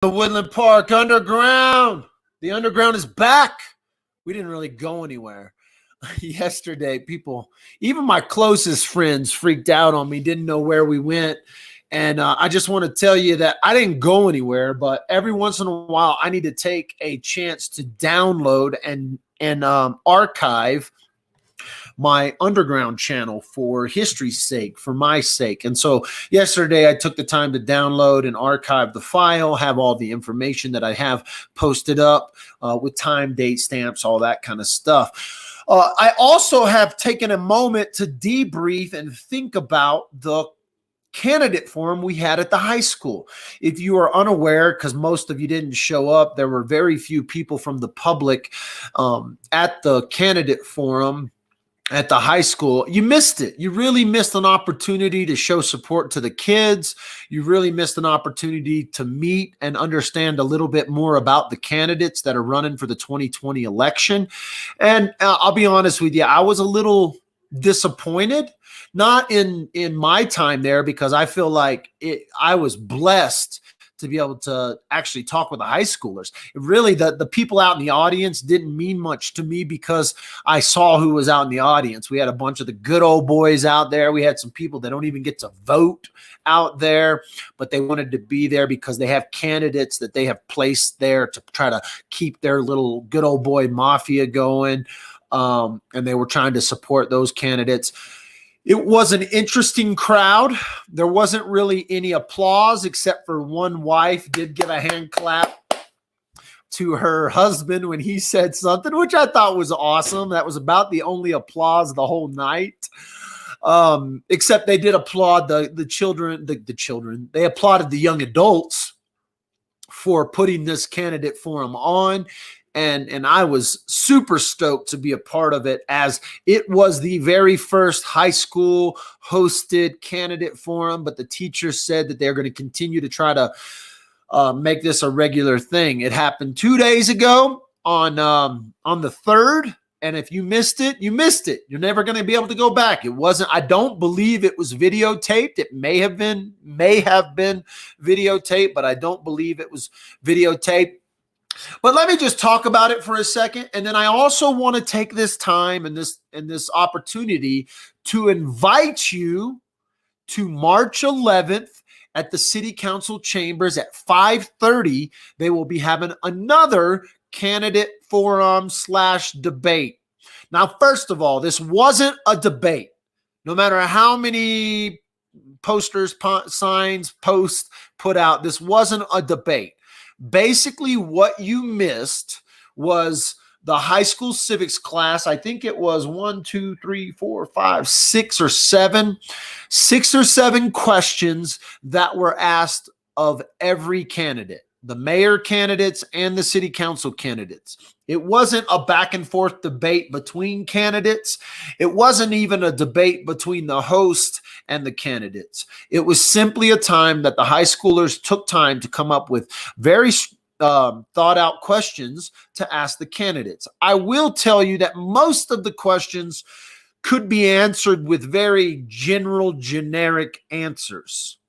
The Woodland Park Underground. The Underground is back. We didn't really go anywhere. Yesterday, people, even my closest friends freaked out on me, didn't know where we went. And I just want to tell you that I didn't go anywhere, but every once in a while, I need to take a chance to download and archive my underground channel for history's sake, for my sake. And so yesterday I took the time to download and archive the file, have all the information that I have posted up with time, date stamps, all that kind of stuff. I also have taken a moment to debrief and think about the candidate forum we had at the high school. If you are unaware, because most of you didn't show up, there were very few people from the public at the candidate forum at the high school. You missed it. You really missed an opportunity to show support to the kids. You really missed an opportunity to meet and understand a little bit more about the candidates that are running for the 2020 election. And I'll be honest with you, I was a little disappointed, not in my time there, because I feel like I was blessed to be able to actually talk with the high schoolers. Really, the people out in the audience didn't mean much to me because I saw who was out in the audience. We had a bunch of the good old boys out there. We had some people that don't even get to vote out there, but they wanted to be there because they have candidates that they have placed there to try to keep their little good old boy mafia going. And they were trying to support those candidates. It was an interesting crowd. There wasn't really any applause except for one wife did give a hand clap to her husband when he said something, which I thought was awesome. That was about the only applause the whole night. Except they did applaud the children. They applauded the young adults for putting this candidate forum on. And I was super stoked to be a part of it, as it was the very first high school hosted candidate forum. But the teachers said that they're going to continue to try to make this a regular thing. It happened 2 days ago on the 3rd. And if you missed it, you missed it. You're never going to be able to go back. It wasn't, I don't believe it was videotaped. It may have been videotaped, but I don't believe it was videotaped. But let me just talk about it for a second. And then I also want to take this time and this opportunity to invite you to March 11th at the City Council chambers at 5:30. They will be having another candidate forum / debate. Now, first of all, this wasn't a debate. No matter how many posters, signs, posts put out, this wasn't a debate. Basically, what you missed was the high school civics class. I think it was 6 or 7 questions that were asked of every candidate, the mayor candidates and the city council candidates. It wasn't a back and forth debate between candidates. It wasn't even a debate between the host and the candidates. It was simply a time that the high schoolers took time to come up with very thought out questions to ask the candidates. I will tell you that most of the questions could be answered with very general, generic answers.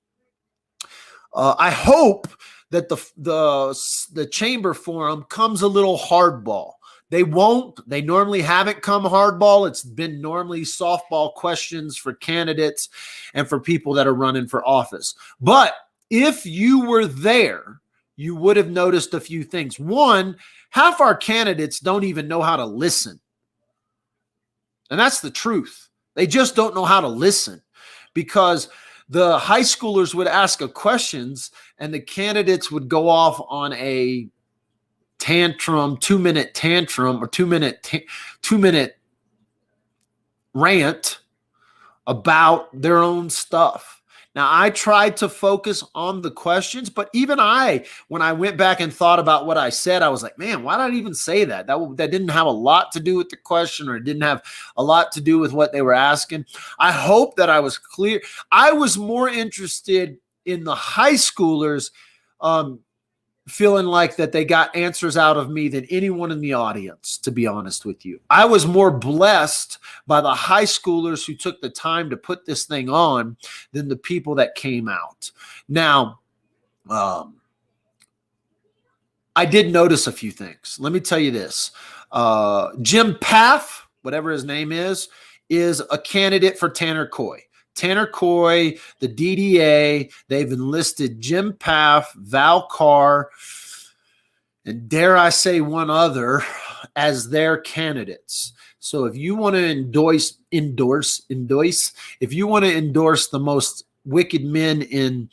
I hope that the chamber forum comes a little hardball. They won't. They normally haven't come hardball. It's been normally softball questions for candidates and for people that are running for office. But if you were there, you would have noticed a few things. One, half our candidates don't even know how to listen. And that's the truth. They just don't know how to listen, because the high schoolers would ask questions and the candidates would go off on a tantrum, 2-minute tantrum, or 2-minute rant about their own stuff. Now, I tried to focus on the questions, but even when I went back and thought about what I said, I was like, man, why did I even say that? That didn't have a lot to do with the question, or it didn't have a lot to do with what they were asking. I hope that I was clear. I was more interested in the high schoolers feeling like that they got answers out of me than anyone in the audience, to be honest with you. I was more blessed by the high schoolers who took the time to put this thing on than the people that came out. Now, I did notice a few things. Let me tell you this. Jim Paff, whatever his name is a candidate for Tanner Coy. Tanner Coy, the DDA, they've enlisted Jim Paff, Val Carr, and dare I say one other as their candidates. So if you want to endorse, if you want to endorse the most wicked men in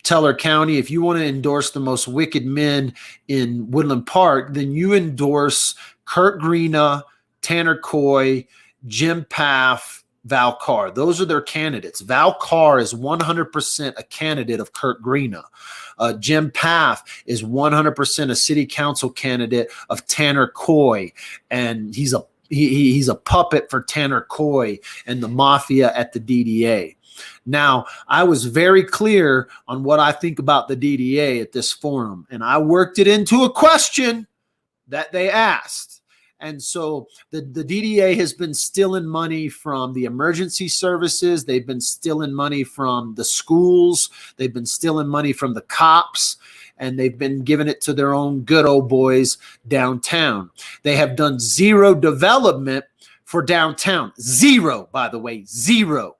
Teller County, if you want to endorse the most wicked men in Woodland Park, then you endorse Kurt Greena, Tanner Coy, Jim Paff, Val Carr. Those are their candidates. Val Carr is 100% a candidate of Kurt Greena. Jim Paff is 100% a city council candidate of Tanner Coy, and he's a puppet for Tanner Coy and the mafia at the DDA. Now, I was very clear on what I think about the DDA at this forum, and I worked it into a question that they asked. And so the DDA has been stealing money from the emergency services. They've been stealing money from the schools. They've been stealing money from the cops, and they've been giving it to their own good old boys downtown. They have done zero development for downtown. Zero, by the way, zero.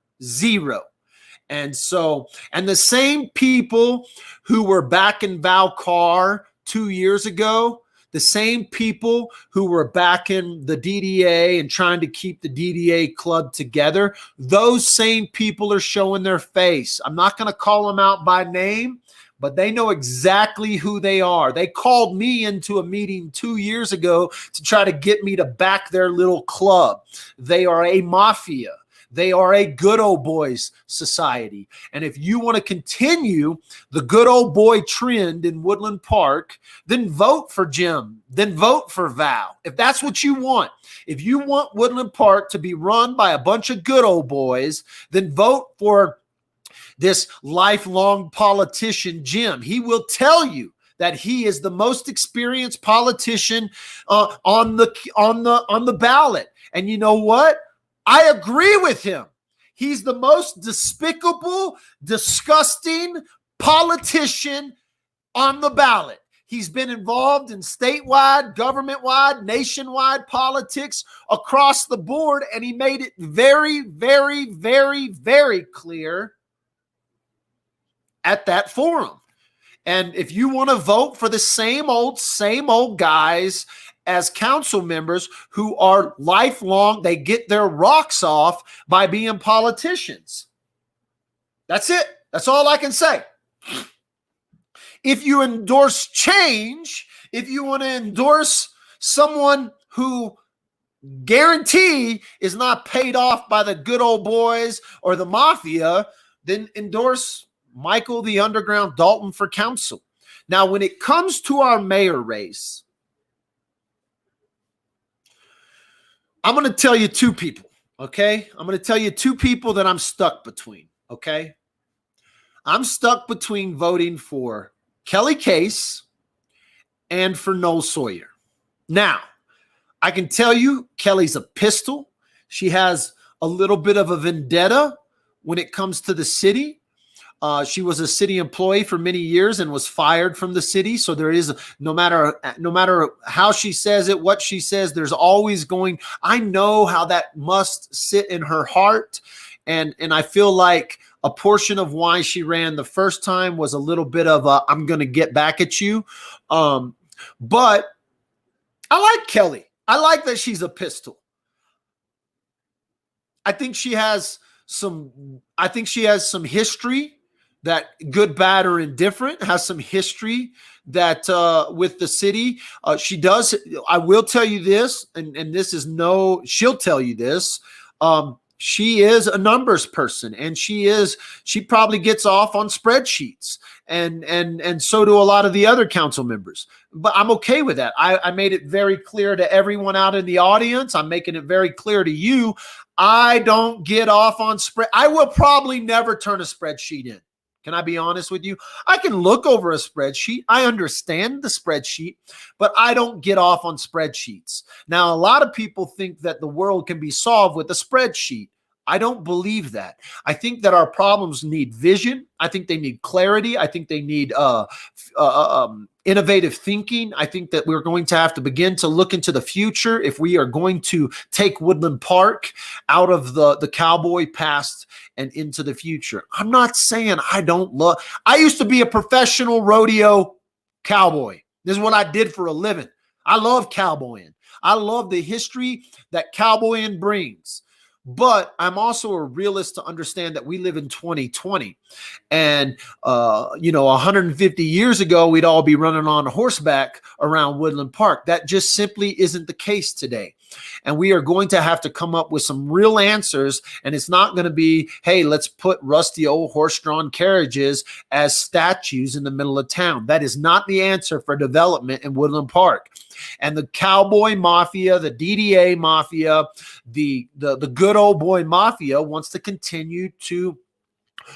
And so, and the same people who were backing Val Carr 2 years ago, the same people who were backing the DDA and trying to keep the DDA club together, those same people are showing their face. I'm not going to call them out by name, but they know exactly who they are. They called me into a meeting 2 years ago to try to get me to back their little club. They are a mafia. They are a good old boys society. And if you want to continue the good old boy trend in Woodland Park, then vote for Jim. Then vote for Val. If that's what you want. If you want Woodland Park to be run by a bunch of good old boys, then vote for this lifelong politician, Jim. He will tell you that he is the most experienced politician on the ballot. And you know what? I agree with him. He's the most despicable, disgusting politician on the ballot. He's been involved in statewide, government-wide, nationwide politics across the board, and he made it very, very, very, very clear at that forum. And if you want to vote for the same old guys as council members who are lifelong, they get their rocks off by being politicians. That's it. That's all I can say. If you endorse change, if you want to endorse someone who guarantee is not paid off by the good old boys or the mafia, then endorse Michael the Underground Dalton for council. Now, when it comes to our mayor race, I'm going to tell you two people, okay? I'm going to tell you two people that I'm stuck between, okay? I'm stuck between voting for Kelly Case and for Noel Sawyer. Now, I can tell you Kelly's a pistol. She has a little bit of a vendetta when it comes to the city. She was a city employee for many years and was fired from the city. So there is, no matter how she says it, what she says, there's always going, I know how that must sit in her heart. And I feel like a portion of why she ran the first time was a little bit of a, I'm going to get back at you. But I like Kelly. I like that she's a pistol. I think she has some history that, good, bad, or indifferent, has some history that with the city. She does. I will tell you this, and this is she'll tell you this. She is a numbers person, and she probably gets off on spreadsheets, and so do a lot of the other council members. But I'm okay with that. I made it very clear to everyone out in the audience. I'm making it very clear to you. I don't get off on I will probably never turn a spreadsheet in. Can I be honest with you? I can look over a spreadsheet. I understand the spreadsheet, but I don't get off on spreadsheets. Now, a lot of people think that the world can be solved with a spreadsheet. I don't believe that. I think that our problems need vision. I think they need clarity. I think they need innovative thinking. I think that we're going to have to begin to look into the future if we are going to take Woodland Park out of the cowboy past and into the future. I'm not saying I used to be a professional rodeo cowboy. This is what I did for a living. I love cowboying. I love the history that cowboying brings. But I'm also a realist to understand that we live in 2020. And, 150 years ago, we'd all be running on horseback around Woodland Park. That just simply isn't the case today. And we are going to have to come up with some real answers. And it's not going to be, hey, let's put rusty old horse-drawn carriages as statues in the middle of town. That is not the answer for development in Woodland Park. And the cowboy mafia, the DDA mafia, the good old boy mafia wants to continue to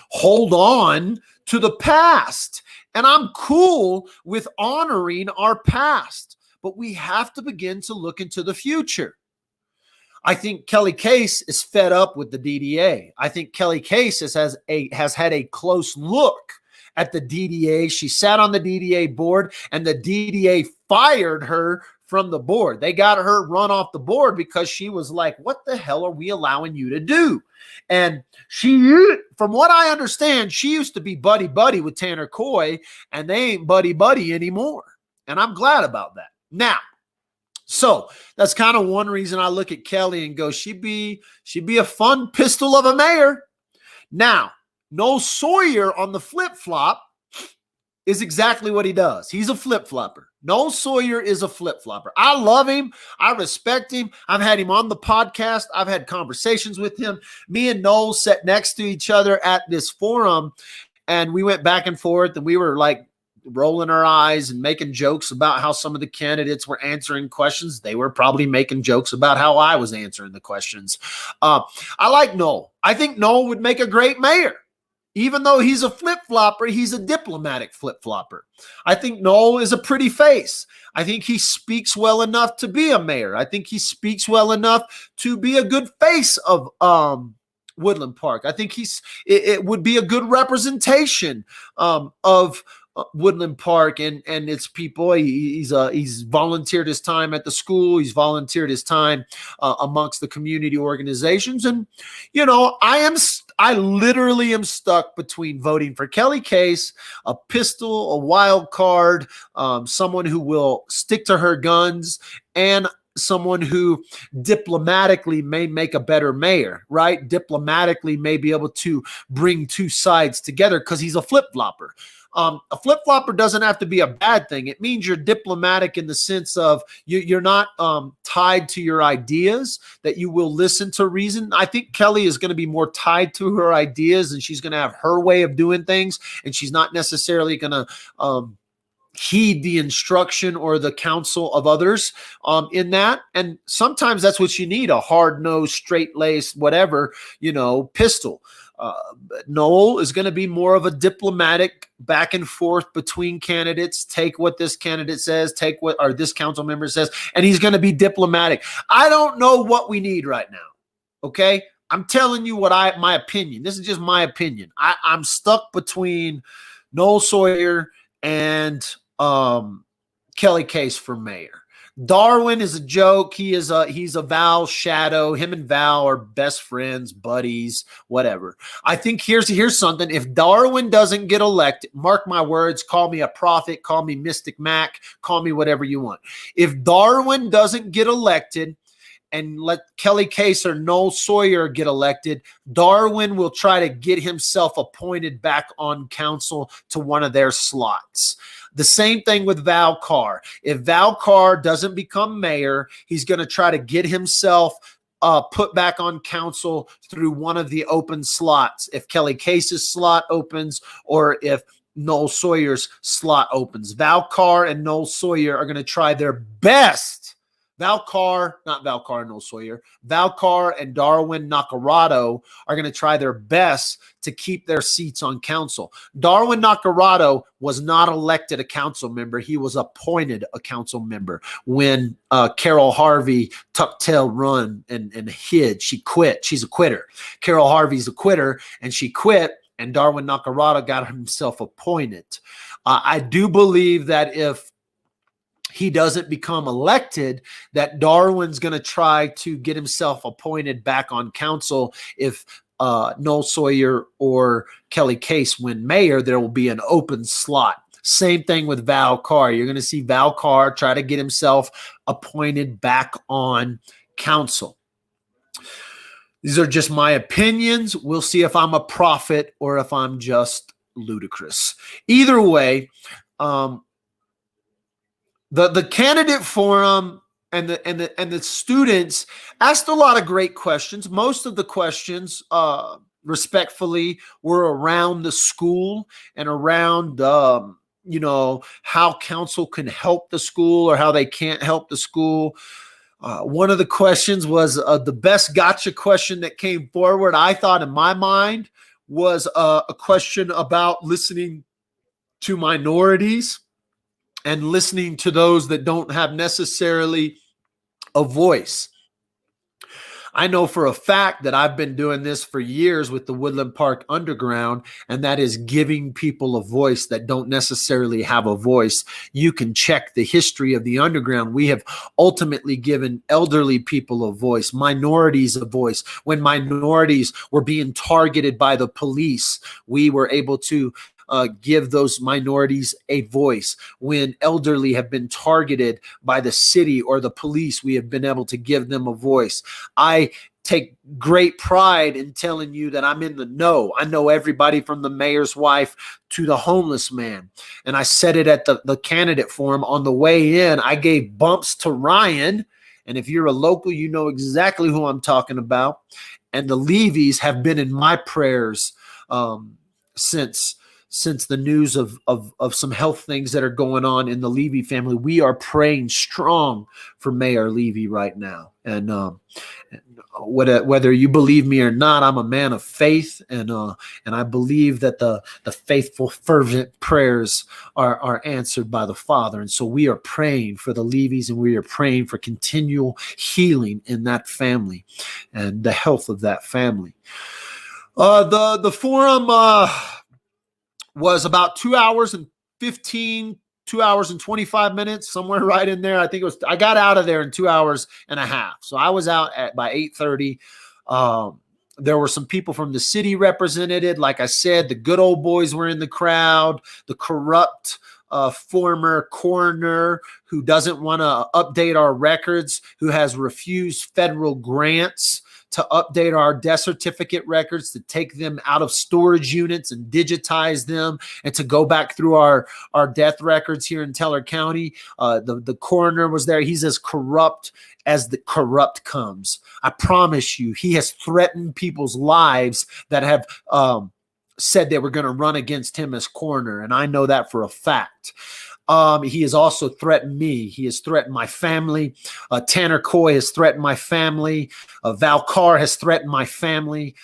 hold on to the past. And I'm cool with honoring our past, but we have to begin to look into the future. I think Kelly Case is fed up with the DDA. I think Kelly Case has had a close look at the DDA. She sat on the DDA board, and the DDA fired her from the board. They got her run off the board because she was like, what the hell are we allowing you to do? And from what I understand, she used to be buddy-buddy with Tanner Coy, and they ain't buddy-buddy anymore. And I'm glad about that. Now, so that's kind of one reason I look at Kelly and go, she'd be a fun pistol of a mayor. Now, Noel Sawyer on the flip-flop is exactly what he does. He's a flip-flopper. Noel Sawyer is a flip-flopper. I love him. I respect him. I've had him on the podcast. I've had conversations with him. Me and Noel sat next to each other at this forum, and we went back and forth, and we were like rolling our eyes and making jokes about how some of the candidates were answering questions. They were probably making jokes about how I was answering the questions. I like Noel. I think Noel would make a great mayor. Even though he's a flip-flopper, he's a diplomatic flip-flopper. I think Noel is a pretty face. I think he speaks well enough to be a mayor. I think he speaks well enough to be a good face of Woodland Park. I think it would be a good representation of Woodland Park and its people. He's volunteered his time at the school. He's volunteered his time amongst the community organizations. And, I literally am stuck between voting for Kelly Case, a pistol, a wild card, someone who will stick to her guns, and someone who diplomatically may make a better mayor, right? Diplomatically may be able to bring two sides together because he's a flip-flopper. A flip-flopper doesn't have to be a bad thing. It means you're diplomatic in the sense of you're not tied to your ideas, that you will listen to reason. I think Kelly is going to be more tied to her ideas, and she's going to have her way of doing things, and she's not necessarily going to heed the instruction or the counsel of others in that. And sometimes that's what you need, a hard-nosed, straight-laced, whatever, pistol. Noel is going to be more of a diplomatic back and forth between candidates. Take what this candidate says, take what this council member says, and he's going to be diplomatic. I don't know what we need right now. Okay. I'm telling you my opinion. This is just my opinion. I'm stuck between Noel Sawyer and Kelly Case for mayor. Darwin is a joke. He's a Val's shadow. Him and Val are best friends, buddies, whatever. I think here's something. If Darwin doesn't get elected, mark my words, call me a prophet, call me Mystic Mac, call me whatever you want. If Darwin doesn't get elected and let Kelly Case or Noel Sawyer get elected, Darwin will try to get himself appointed back on council to one of their slots. The same thing with Val Carr. If Val Carr doesn't become mayor, he's going to try to get himself put back on council through one of the open slots. If Kelly Case's slot opens or if Noel Sawyer's slot opens. Val Carr and Noel Sawyer are going to try their best. Val Carr and Darwin Nacarado are going to try their best to keep their seats on council. Darwin Nacarado was not elected a council member. He was appointed a council member when Carol Harvey tucked tail run and hid. She quit. She's a quitter. Carol Harvey's a quitter, and she quit. And Darwin Nacarado got himself appointed. I do believe that if he doesn't become elected, that Darwin's going to try to get himself appointed back on council. If Noel Sawyer or Kelly Case win mayor, there will be an open slot. Same thing with Val Carr. You're going to see Val Carr try to get himself appointed back on council. These are just my opinions. We'll see if I'm a prophet or if I'm just ludicrous. Either way, the candidate forum and the students asked a lot of great questions. Most of the questions, respectfully, were around the school and around how council can help the school or how they can't help the school. One of the questions was the best gotcha question that came forward, I thought, in my mind, was a question about listening to minorities and listening to those that don't have necessarily a voice. I know for a fact that I've been doing this for years with the Woodland Park Underground, and that is giving people a voice that don't necessarily have a voice. You can check the history of the Underground. We have ultimately given elderly people a voice, minorities a voice. When minorities were being targeted by the police, we were able to give those minorities a voice. When elderly have been targeted by the city or the police, we have been able to give them a voice. I take great pride in telling you that I'm in the know. I know everybody from the mayor's wife to the homeless man. And I said it at the candidate forum on the way in. I gave bumps to Ryan. And if you're a local, you know exactly who I'm talking about. And the Levies have been in my prayers since the news of some health things that are going on in the Levy family. We are praying strong for Mayor Levy right now. And whether you believe me or not, I'm a man of faith, and I believe that the faithful, fervent prayers are answered by the Father. And so we are praying for the Levies, and we are praying for continual healing in that family and the health of that family. The forum was about 2 hours and 25 minutes, somewhere right in there. I think I got out of there in 2 hours and a half. So I was out by 8:30. There were some people from the city represented. Like I said, the good old boys were in the crowd. The corrupt former coroner who doesn't want to update our records, who has refused federal grants to update our death certificate records, to take them out of storage units and digitize them, and to go back through our death records here in Teller County. The coroner was there. He's as corrupt as the corrupt comes. I promise you, he has threatened people's lives that have said they were going to run against him as coroner, and I know that for a fact. He has also threatened me. He has threatened my family. Tanner Coy has threatened my family. Val Carr has threatened my family.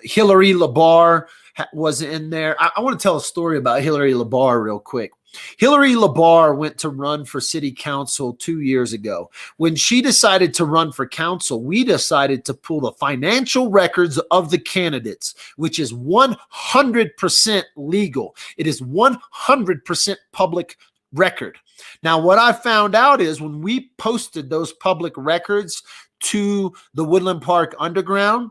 Hillary LaBarre was in there. I want to tell a story about Hillary LaBarre real quick. Hillary LaBarre went to run for city council 2 years ago. When she decided to run for council, we decided to pull the financial records of the candidates, which is 100% legal. It is 100% public record. Now, what I found out is when we posted those public records to the Woodland Park Underground,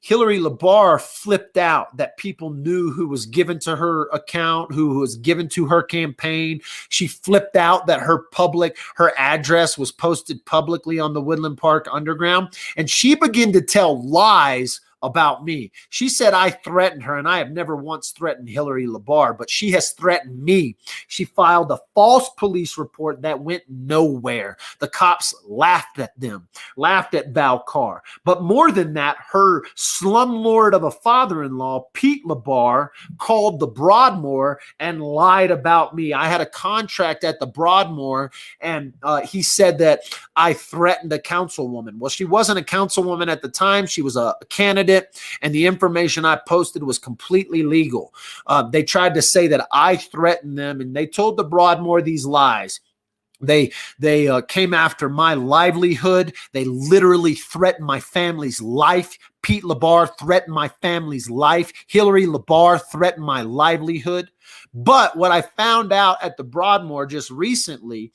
Hillary LaBarre flipped out that people knew who was given to her account, who was given to her campaign. She flipped out that her address was posted publicly on the Woodland Park Underground. And she began to tell lies about me. She said I threatened her, and I have never once threatened Hillary LaBarre, but she has threatened me. She filed a false police report that went nowhere. The cops laughed at them, laughed at Val Carr. But more than that, her slumlord of a father-in-law, Pete LaBarre, called the Broadmoor and lied about me. I had a contract at the Broadmoor, and he said that I threatened a councilwoman. Well, she wasn't a councilwoman at the time. She was a candidate. And the information I posted was completely legal. They tried to say that I threatened them, and they told the Broadmoor these lies. They came after my livelihood. They literally threatened my family's life. Pete LaBarre threatened my family's life. Hillary LaBarre threatened my livelihood. But what I found out at the Broadmoor just recently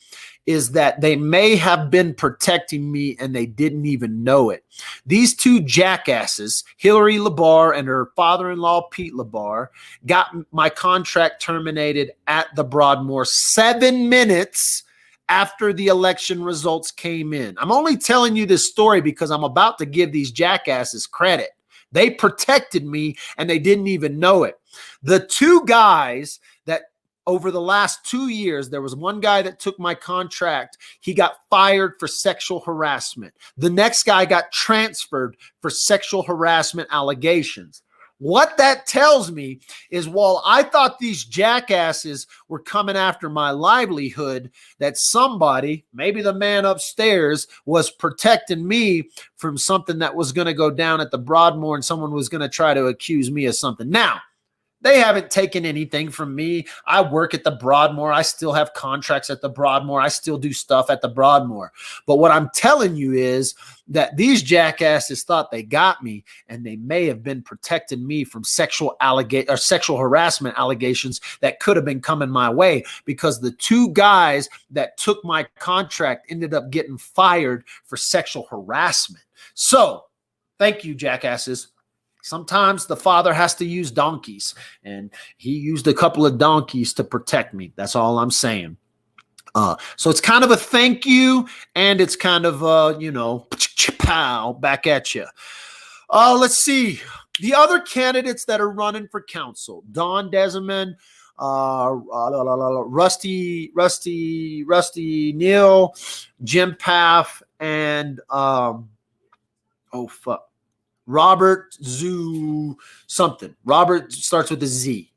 is that they may have been protecting me and they didn't even know it. These two jackasses, Hillary LaBarre and her father-in-law, Pete LaBarre, got my contract terminated at the Broadmoor 7 minutes after the election results came in. I'm only telling you this story because I'm about to give these jackasses credit. They protected me and they didn't even know it. The two guys that over the last 2 years, there was one guy that took my contract. He got fired for sexual harassment. The next guy got transferred for sexual harassment allegations. What that tells me is while I thought these jackasses were coming after my livelihood, that somebody, maybe the man upstairs, was protecting me from something that was going to go down at the Broadmoor and someone was going to try to accuse me of something. Now, they haven't taken anything from me. I work at the Broadmoor. I still have contracts at the Broadmoor. I still do stuff at the Broadmoor. But what I'm telling you is that these jackasses thought they got me, and they may have been protecting me from sexual harassment allegations that could have been coming my way, because the two guys that took my contract ended up getting fired for sexual harassment. So, thank you, jackasses. Sometimes the father has to use donkeys, and he used a couple of donkeys to protect me. That's all I'm saying. So it's kind of a thank you, and it's kind of pow, back at you. Let's see. The other candidates that are running for council: Don Deserman, Rusty Neal, Jim Paff, and Robert Zoo something. Robert starts with a Z.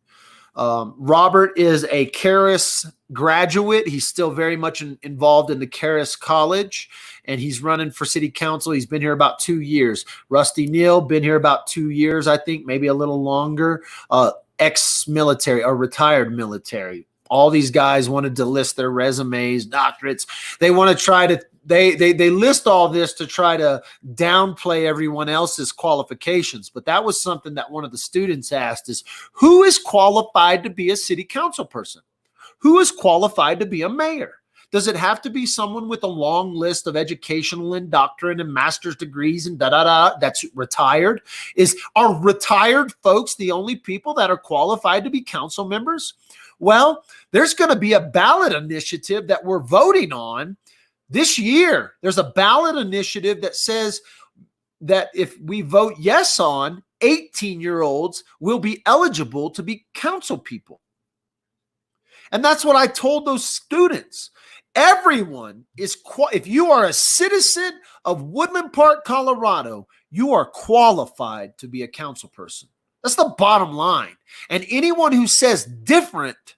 Robert is a Karis graduate. He's still very much involved in the Karis College, and he's running for city council. He's been here about 2 years. Rusty Neal, been here about 2 years, I think, maybe a little longer. Ex-military or retired military. All these guys wanted to list their resumes, doctorates. They want to try to They list all this to try to downplay everyone else's qualifications. But that was something that one of the students asked is, who is qualified to be a city council person? Who is qualified to be a mayor? Does it have to be someone with a long list of educational and doctorate and master's degrees and that's retired? Are retired folks the only people that are qualified to be council members? Well, there's going to be a ballot initiative that we're voting on this year. There's a ballot initiative that says that if we vote yes on, 18-year-olds will be eligible to be council people. And that's what I told those students. Everyone is, if you are a citizen of Woodland Park, Colorado, you are qualified to be a council person. That's the bottom line. And anyone who says different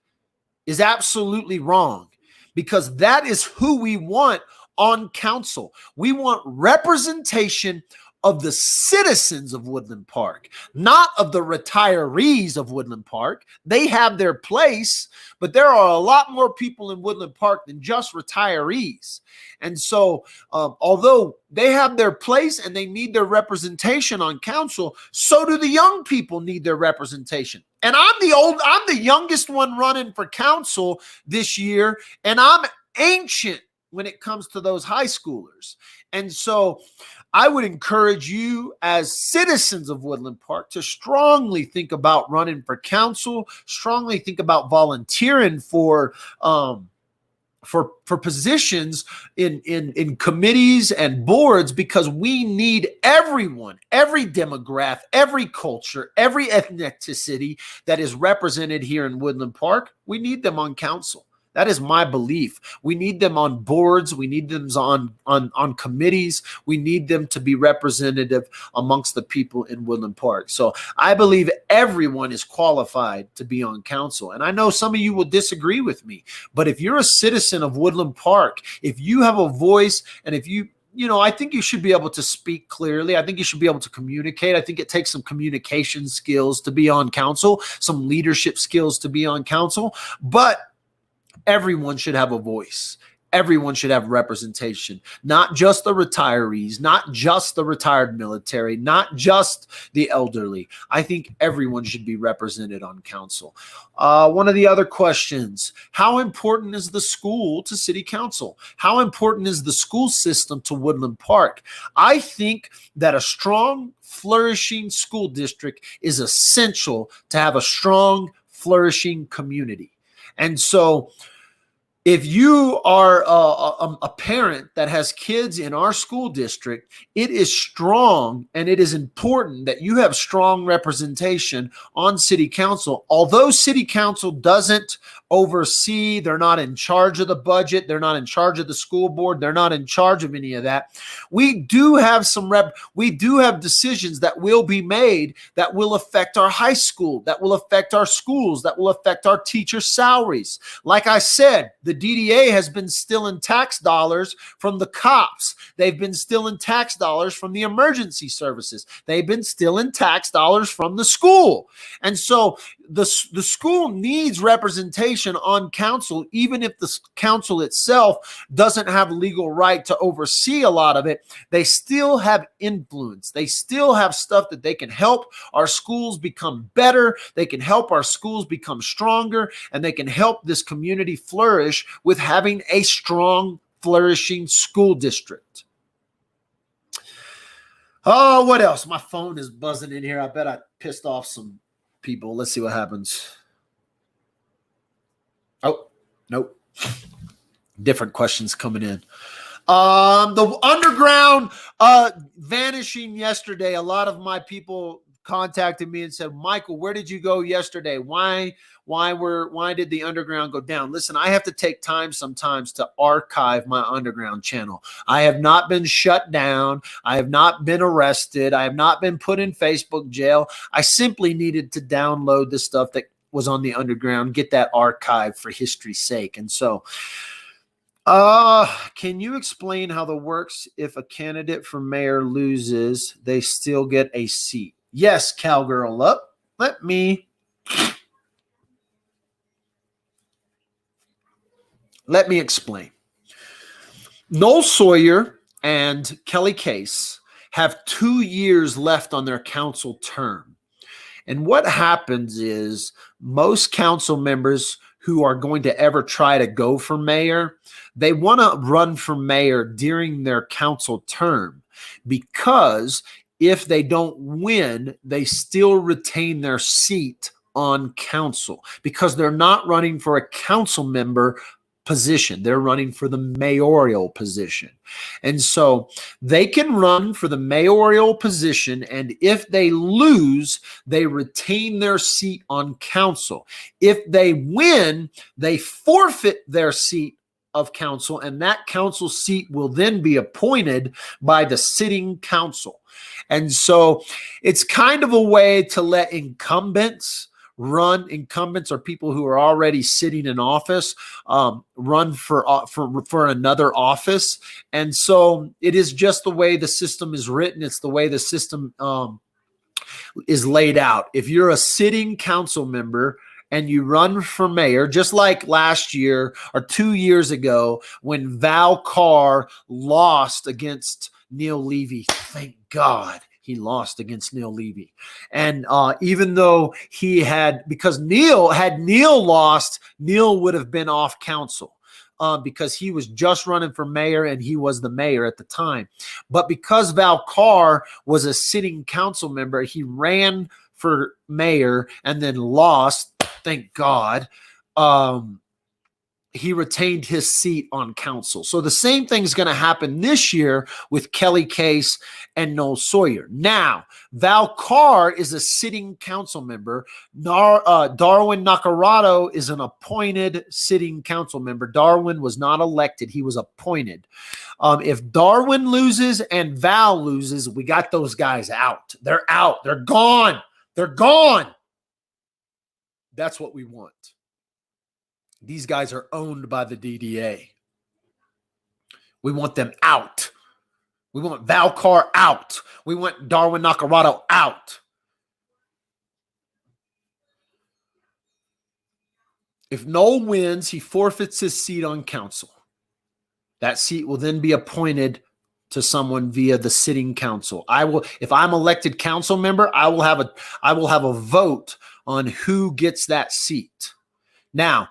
is absolutely wrong, because that is who we want on council. We want representation of the citizens of Woodland Park, not of the retirees of Woodland Park. They have their place, but there are a lot more people in Woodland Park than just retirees. And so, although they have their place and they need their representation on council, so do the young people need their representation. And I'm the youngest one running for council this year, and I'm ancient when it comes to those high schoolers. And so I would encourage you as citizens of Woodland Park to strongly think about running for council, strongly think about volunteering for positions in committees and boards, because we need everyone, every demographic, every culture, every ethnicity that is represented here in Woodland Park. We need them on council. That is my belief. We need them on boards. We need them on committees. We need them to be representative amongst the people in Woodland Park. So I believe everyone is qualified to be on council. And I know some of you will disagree with me, but if you're a citizen of Woodland Park, if you have a voice, and if I think you should be able to speak clearly. I think you should be able to communicate. I think it takes some communication skills to be on council, some leadership skills to be on council, but everyone should have a voice. Everyone should have representation, not just the retirees, not just the retired military, not just the elderly. I think everyone should be represented on council. One of the other questions, how important is the school to city council? How important is the school system to Woodland Park? I think that a strong, flourishing school district is essential to have a strong, flourishing community. And so if you are a parent that has kids in our school district, it is strong and it is important that you have strong representation on city council. Although city council doesn't oversee, they're not in charge of the budget, they're not in charge of the school board, they're not in charge of any of that. We do have we do have decisions that will be made that will affect our high school, that will affect our schools, that will affect our teacher salaries. Like I said, the DDA has been stealing tax dollars from the cops. They've been stealing tax dollars from the emergency services. They've been stealing tax dollars from the school. And so the school needs representation on council, even if the council itself doesn't have legal right to oversee a lot of it. They still have influence. They still have stuff that they can help our schools become better. They can help our schools become stronger, and they can help this community flourish with having a strong, flourishing school district. Oh, what else? My phone is buzzing in here. I bet I pissed off some people. Let's see what happens. Oh, nope. Different questions coming in. The underground vanishing yesterday. A lot of my people contacted me and said, Michael, where did you go yesterday? Why did the underground go down? Listen, I have to take time sometimes to archive my underground channel. I have not been shut down. I have not been arrested. I have not been put in Facebook jail. I simply needed to download the stuff that was on the underground, get that archived for history's sake. And so can you explain how that works if a candidate for mayor loses, they still get a seat? Yes, cowgirl up. Let me explain. Noel Sawyer and Kelly Case have 2 years left on their council term. And what happens is most council members who are going to ever try to go for mayor, they want to run for mayor during their council term, because if they don't win, they still retain their seat on council, because they're not running for a council member position. They're running for the mayoral position. And so they can run for the mayoral position, and if they lose, they retain their seat on council. If they win, they forfeit their seat of council, and that council seat will then be appointed by the sitting council. And so it's kind of a way to let incumbents run. Incumbents are people who are already sitting in office, run for another office. And so it is just the way the system is written. It's the way the system is laid out. If you're a sitting council member and you run for mayor, just like last year or 2 years ago when Val Carr lost against Neil Levy, thank God he lost against Neil Levy. And even though because Neil lost, Neil would have been off council because he was just running for mayor and he was the mayor at the time. But because Val Carr was a sitting council member, he ran for mayor and then lost, thank God. He retained his seat on council. So the same thing is going to happen this year with Kelly Case and Noel Sawyer. Now, Val Carr is a sitting council member. Darwin Nacarado is an appointed sitting council member. Darwin was not elected. He was appointed. If Darwin loses and Val loses, we got those guys out. They're out. They're gone. They're gone. That's what we want. These guys are owned by the DDA. We want them out. We want Val Carr out. We want Darwin Nacarado out. If Noel wins, he forfeits his seat on council. That seat will then be appointed to someone via the sitting council. If I'm elected council member, I will have a vote on who gets that seat. Now,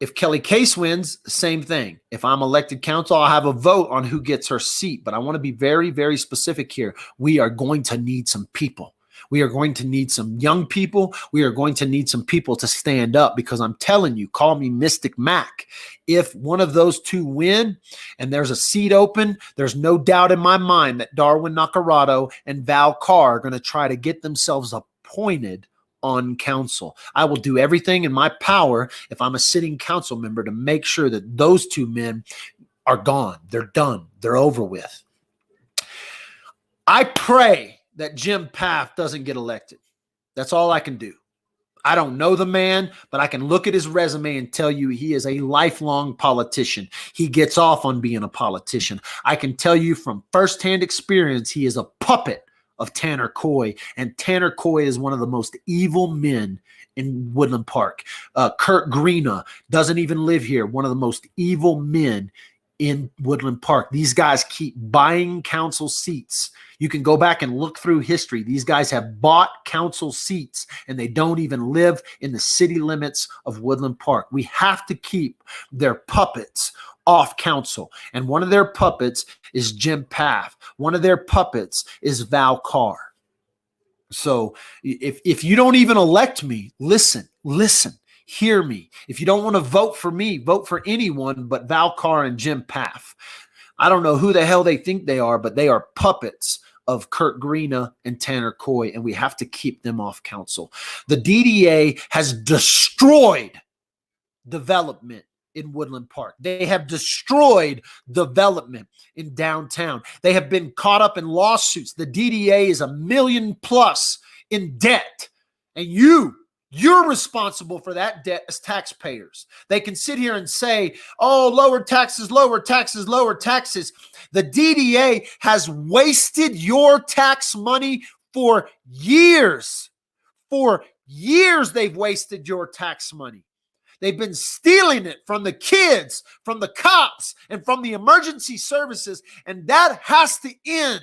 if Kelly Case wins, same thing. If I'm elected council, I'll have a vote on who gets her seat. But I want to be very, very specific here. We are going to need some people. We are going to need some young people. We are going to need some people to stand up, because I'm telling you, call me Mystic Mac. If one of those two win and there's a seat open, there's no doubt in my mind that Darwin Nacarado and Val Carr are going to try to get themselves appointed on council. I will do everything in my power, if I'm a sitting council member, to make sure that those two men are gone. They're done. They're over with. I pray that Jim Paff doesn't get elected. That's all I can do. I don't know the man, but I can look at his resume and tell you he is a lifelong politician. He gets off on being a politician. I can tell you from firsthand experience, he is a puppet of Tanner Coy, and Tanner Coy is one of the most evil men in Woodland Park. Kurt Greena doesn't even live here, one of the most evil men in Woodland Park. These guys keep buying council seats. You can go back and look through history. These guys have bought council seats, and they don't even live in the city limits of Woodland Park. We have to keep their puppets off council. And one of their puppets is Jim Paff. One of their puppets is Val Carr. So if you don't even elect me, listen, hear me. If you don't want to vote for me, vote for anyone but Val Carr and Jim Paff. I don't know who the hell they think they are, but they are puppets of Kurt Greena and Tanner Coy, and we have to keep them off council. The DDA has destroyed development in Woodland Park. They have destroyed development in downtown. They have been caught up in lawsuits. The DDA is $1 million+ in debt, and you're responsible for that debt as taxpayers. They can sit here and say, oh, lower taxes, lower taxes, lower taxes. The DDA has wasted your tax money for years. For years, they've wasted your tax money. They've been stealing it from the kids, from the cops, and from the emergency services, and that has to end.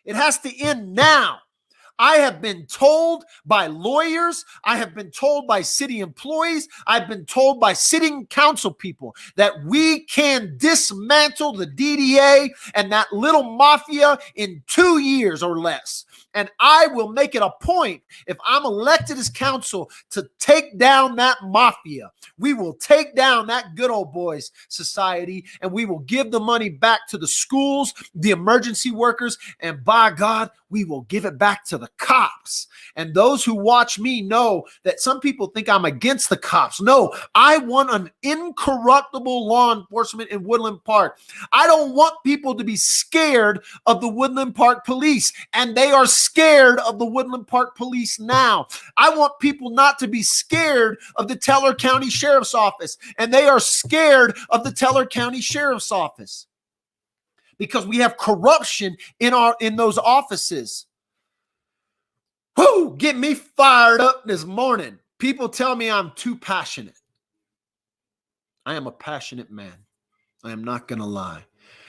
It has to end now. I have been told by lawyers, I have been told by city employees, I've been told by sitting council people that we can dismantle the DDA and that little mafia in 2 years or less. And I will make it a point, if I'm elected as council, to take down that mafia. We will take down that good old boys society, and we will give the money back to the schools, the emergency workers, and by God, we will give it back to the cops. And those who watch me know that some people think I'm against the cops. No, I want an incorruptible law enforcement in Woodland Park. I don't want people to be scared of the Woodland Park police, and they are scared of the Woodland Park police now. I want people not to be scared of the Teller County Sheriff's Office, and they are scared of the Teller County Sheriff's Office because we have corruption in those offices. Whoo, get me fired up this morning. People tell me I'm too passionate. I am a passionate man. I am not going to lie.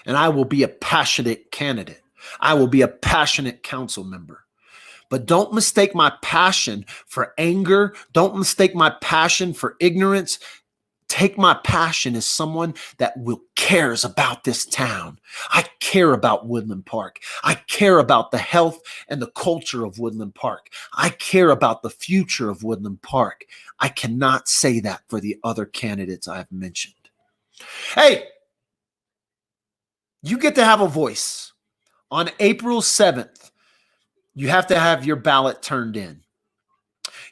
And I will be a passionate candidate. I will be a passionate council member. But don't mistake my passion for anger. Don't mistake my passion for ignorance. Take my passion as someone that cares about this town. I care about Woodland Park. I care about the health and the culture of Woodland Park. I care about the future of Woodland Park. I cannot say that for the other candidates I've mentioned. Hey, you get to have a voice. On April 7th, you have to have your ballot turned in.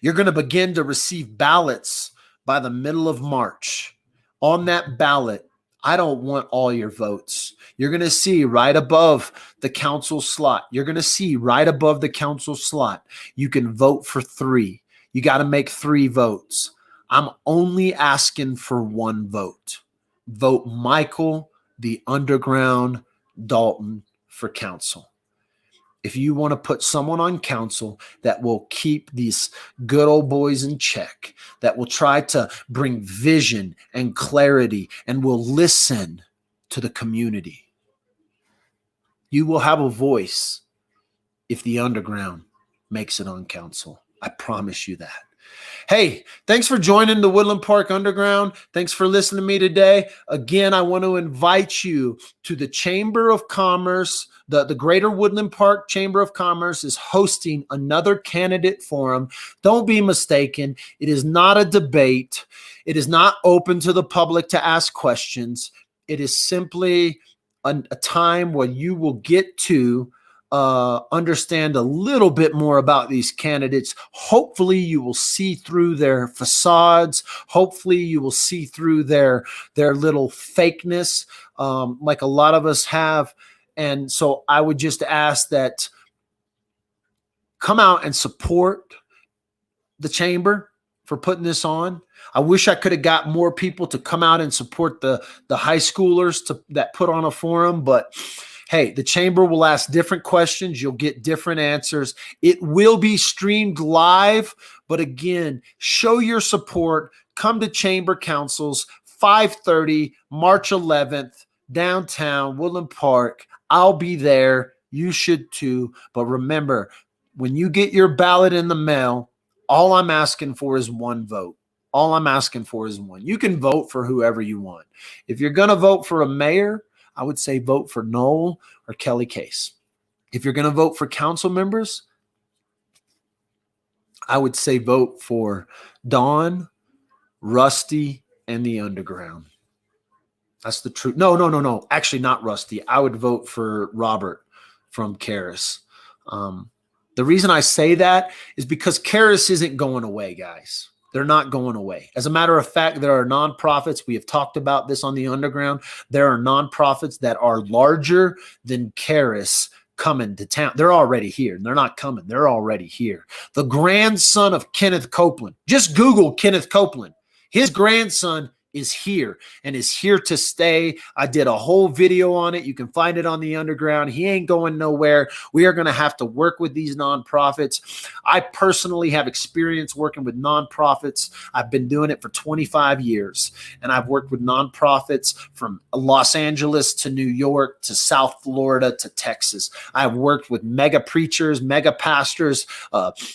You're going to begin to receive ballots by the middle of March. On that ballot, I don't want all your votes. You're going to see right above the council slot. You're going to see right above the council slot, you can vote for 3. You got to make 3 votes. I'm only asking for 1 vote. Vote Michael the Underground Dalton for council. If you want to put someone on council that will keep these good old boys in check, that will try to bring vision and clarity and will listen to the community. You will have a voice if the underground makes it on council. I promise you that. Hey, thanks for joining the Woodland Park Underground. Thanks for listening to me today. Again, I want to invite you to the Chamber of Commerce. The Greater Woodland Park Chamber of Commerce is hosting another candidate forum. Don't be mistaken. It is not a debate. It is not open to the public to ask questions. It is simply a time where you will get to understand a little bit more about these candidates. Hopefully you will see through their facades. Hopefully you will see through their little fakeness, like a lot of us have. And so I would just ask that come out and support the chamber for putting this on. I wish I could have got more people to come out and support the high schoolers that put on a forum, but hey, the chamber will ask different questions. You'll get different answers. It will be streamed live, but again, show your support. Come to Chamber Councils, 5:30, March 11th, downtown Woodland Park. I'll be there. You should too. But remember, when you get your ballot in the mail, all I'm asking for is one vote. All I'm asking for is one. You can vote for whoever you want. If you're going to vote for a mayor, I would say vote for Noel or Kelly Case. If you're going to vote for council members, I would say vote for Dawn, Rusty, and the Underground. That's the truth. No. Actually, not Rusty. I would vote for Robert from Karis. The reason I say that is because Karis isn't going away, guys. They're not going away. As a matter of fact, there are nonprofits. We have talked about this on the Underground. There are nonprofits that are larger than Karis coming to town. They're already here. They're not coming. They're already here. The grandson of Kenneth Copeland. Just Google Kenneth Copeland. His grandson is here and is here to stay. I did a whole video on it. You can find it on the Underground. He ain't going nowhere. We are going to have to work with these nonprofits. I personally have experience working with nonprofits. I've been doing it for 25 years, and I've worked with nonprofits from Los Angeles to New York to South Florida to Texas. I've worked with mega preachers, mega pastors,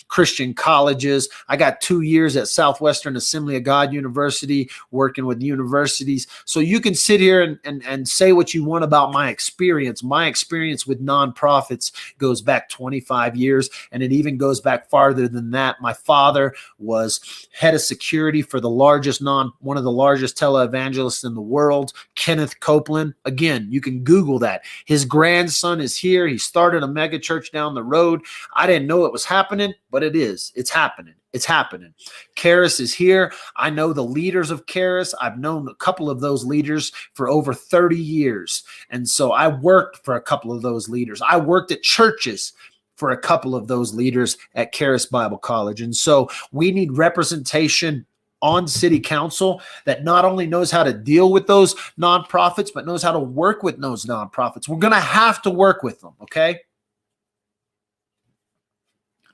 Christian colleges. I got 2 years at Southwestern Assembly of God University working with universities. So you can sit here and say what you want about my experience. My experience with nonprofits goes back 25 years, and it even goes back farther than that. My father was head of security for one of the largest televangelists in the world, Kenneth Copeland. Again, you can Google that. His grandson is here. He started a mega church down the road. I didn't know it was happening, but it is. It's happening. It's happening. Karis is here. I know the leaders of Karis. I've known a couple of those leaders for over 30 years. And so I worked for a couple of those leaders. I worked at churches for a couple of those leaders at Karis Bible College. And so we need representation on city council that not only knows how to deal with those nonprofits, but knows how to work with those nonprofits. We're going to have to work with them, okay?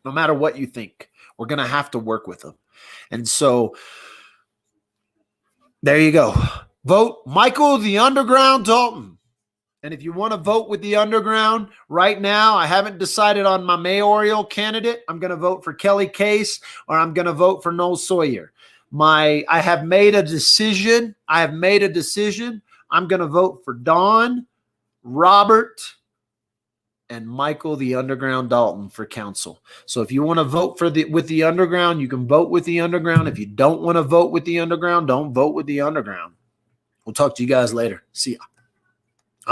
No matter what you think. We're going to have to work with them. And so there you go. Vote Michael the Underground Dalton. And if you want to vote with the Underground right now, I haven't decided on my mayoral candidate. I'm going to vote for Kelly Case or I'm going to vote for Noel Sawyer. I have made a decision. I'm going to vote for Dawn, Robert, and Michael the Underground Dalton for council. So if you want to vote with the Underground, you can vote with the Underground. If you don't want to vote with the Underground, don't vote with the Underground. We'll talk to you guys later. See ya.